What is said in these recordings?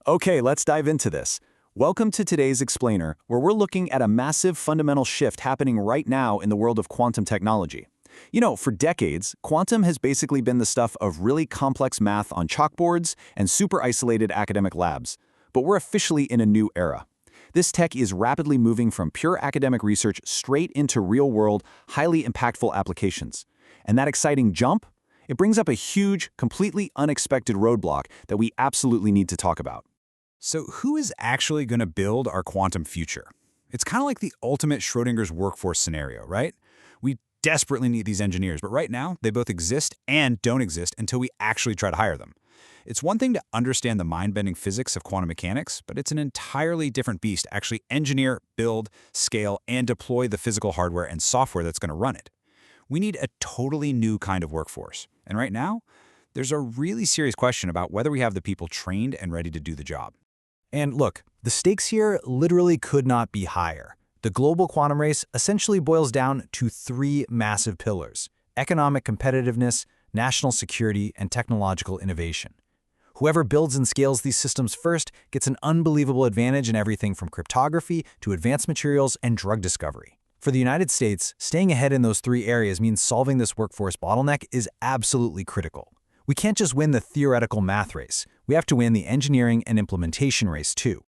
Okay, let's dive into this. Welcome to today's Explainer, where we're looking at a massive fundamental shift happening right now in the world of quantum technology. For decades, quantum has basically been the stuff of really complex math on chalkboards and super isolated academic labs. But we're officially in a new era. This tech is rapidly moving from pure academic research straight into real-world, highly impactful applications. And that exciting jump? It brings up a huge, completely unexpected roadblock that we absolutely need to talk about. So who is actually going to build our quantum future? It's kind of like the ultimate Schrodinger's workforce scenario, right? We desperately need these engineers, but right now they both exist and don't exist until we actually try to hire them. It's one thing to understand the mind-bending physics of quantum mechanics, but it's an entirely different beast to actually engineer, build, scale, and deploy the physical hardware and software that's going to run it. We need a totally new kind of workforce. And right now, there's a really serious question about whether we have the people trained and ready to do the job. And look, the stakes here literally could not be higher. The global quantum race essentially boils down to three massive pillars: economic competitiveness, national security, and technological innovation. Whoever builds and scales these systems first gets an unbelievable advantage in everything from cryptography to advanced materials and drug discovery. For the United States, staying ahead in those three areas means solving this workforce bottleneck is absolutely critical. We can't just win the theoretical math race. We have to win the engineering and implementation race too.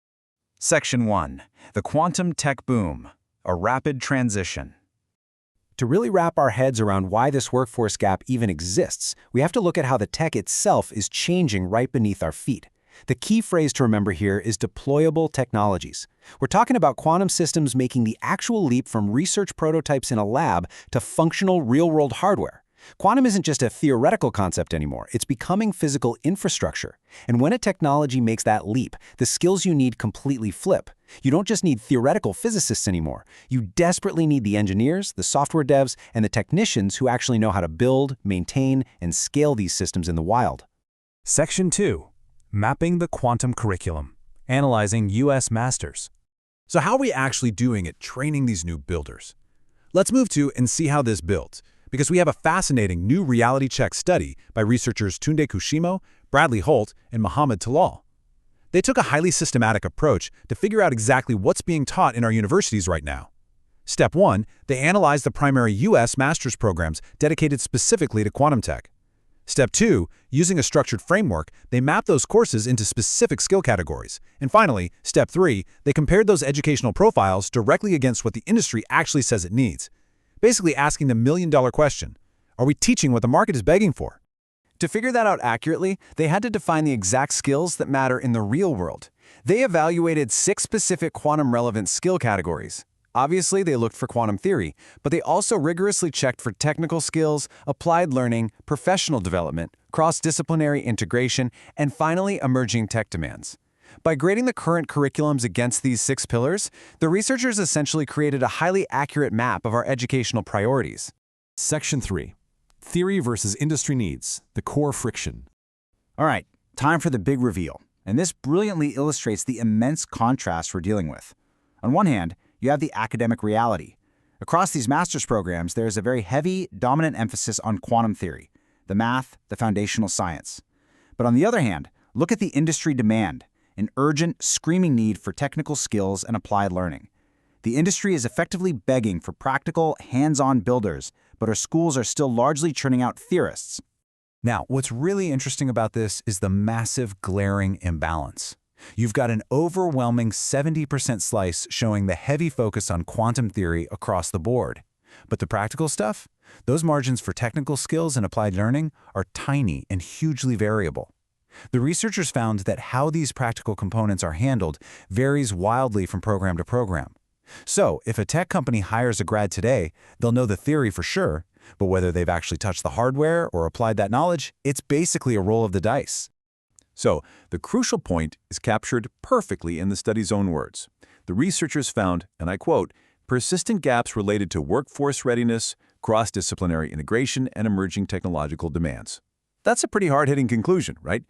Section 1. The Quantum Tech Boom. A Rapid Transition. To really wrap our heads around why this workforce gap even exists, we have to look at how the tech itself is changing right beneath our feet. The key phrase to remember here is deployable technologies. We're talking about quantum systems making the actual leap from research prototypes in a lab to functional real-world hardware. Quantum isn't just a theoretical concept anymore, it's becoming physical infrastructure. And when a technology makes that leap, the skills you need completely flip. You don't just need theoretical physicists anymore. You desperately need the engineers, the software devs, and the technicians who actually know how to build, maintain, and scale these systems in the wild. Section 2. Mapping the Quantum Curriculum. Analyzing U.S. Masters. So how are we actually doing at training these new builders? Let's move to and see how this builds, because we have a fascinating new reality check study by researchers Tunde Kushimo, Bradley Holt, and Mohammed Talal. They took a highly systematic approach to figure out exactly what's being taught in our universities right now. Step 1, they analyzed the primary U.S. master's programs dedicated specifically to quantum tech. Step 2, using a structured framework, they mapped those courses into specific skill categories. And finally, Step 3, they compared those educational profiles directly against what the industry actually says it needs. Basically asking the million-dollar question: are we teaching what the market is begging for? To figure that out accurately, they had to define the exact skills that matter in the real world. They evaluated 6 specific quantum-relevant skill categories. Obviously, they looked for quantum theory, but they also rigorously checked for technical skills, applied learning, professional development, cross-disciplinary integration, and finally, emerging tech demands. By grading the current curriculums against these 6 pillars, the researchers essentially created a highly accurate map of our educational priorities. Section 3. Theory versus industry needs. The core friction. All right, time for the big reveal. And this brilliantly illustrates the immense contrast we're dealing with. On one hand, you have the academic reality. Across these master's programs, there is a very heavy, dominant emphasis on quantum theory, the math, the foundational science. But on the other hand, look at the industry demand, an urgent, screaming need for technical skills and applied learning. The industry is effectively begging for practical, hands-on builders, but our schools are still largely churning out theorists. Now, what's really interesting about this is the massive, glaring imbalance. You've got an overwhelming 70% slice showing the heavy focus on quantum theory across the board. But the practical stuff? Those margins for technical skills and applied learning are tiny and hugely variable. The researchers found that how these practical components are handled varies wildly from program to program. So, if a tech company hires a grad today, they'll know the theory for sure, but whether they've actually touched the hardware or applied that knowledge, it's basically a roll of the dice. So, the crucial point is captured perfectly in the study's own words. The researchers found, and I quote, persistent gaps related to workforce readiness, cross-disciplinary integration, and emerging technological demands. That's a pretty hard-hitting conclusion, right?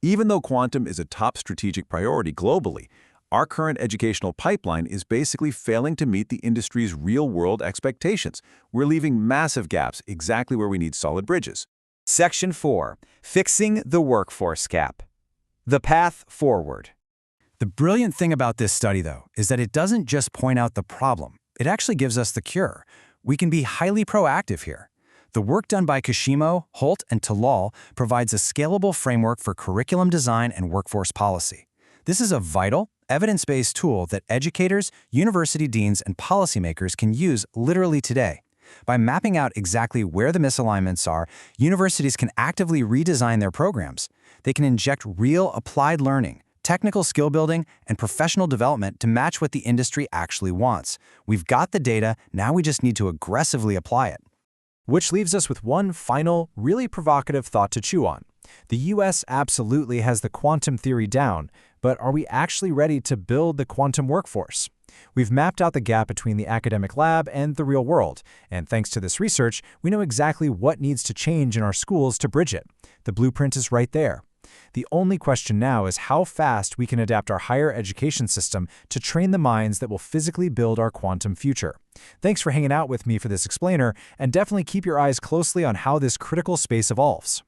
Even though quantum is a top strategic priority globally, our current educational pipeline is basically failing to meet the industry's real-world expectations. We're leaving massive gaps exactly where we need solid bridges. Section 4. Fixing the workforce gap. The path forward. The brilliant thing about this study, though, is that it doesn't just point out the problem. It actually gives us the cure. We can be highly proactive here. The work done by Kishimo, Holt, and Talal provides a scalable framework for curriculum design and workforce policy. This is a vital, evidence-based tool that educators, university deans, and policymakers can use literally today. By mapping out exactly where the misalignments are, universities can actively redesign their programs. They can inject real applied learning, technical skill building, and professional development to match what the industry actually wants. We've got the data, now we just need to aggressively apply it. Which leaves us with one final, really provocative thought to chew on. The U.S. absolutely has the quantum theory down, but are we actually ready to build the quantum workforce? We've mapped out the gap between the academic lab and the real world, and thanks to this research, we know exactly what needs to change in our schools to bridge it. The blueprint is right there. The only question now is how fast we can adapt our higher education system to train the minds that will physically build our quantum future. Thanks for hanging out with me for this explainer, and definitely keep your eyes closely on how this critical space evolves.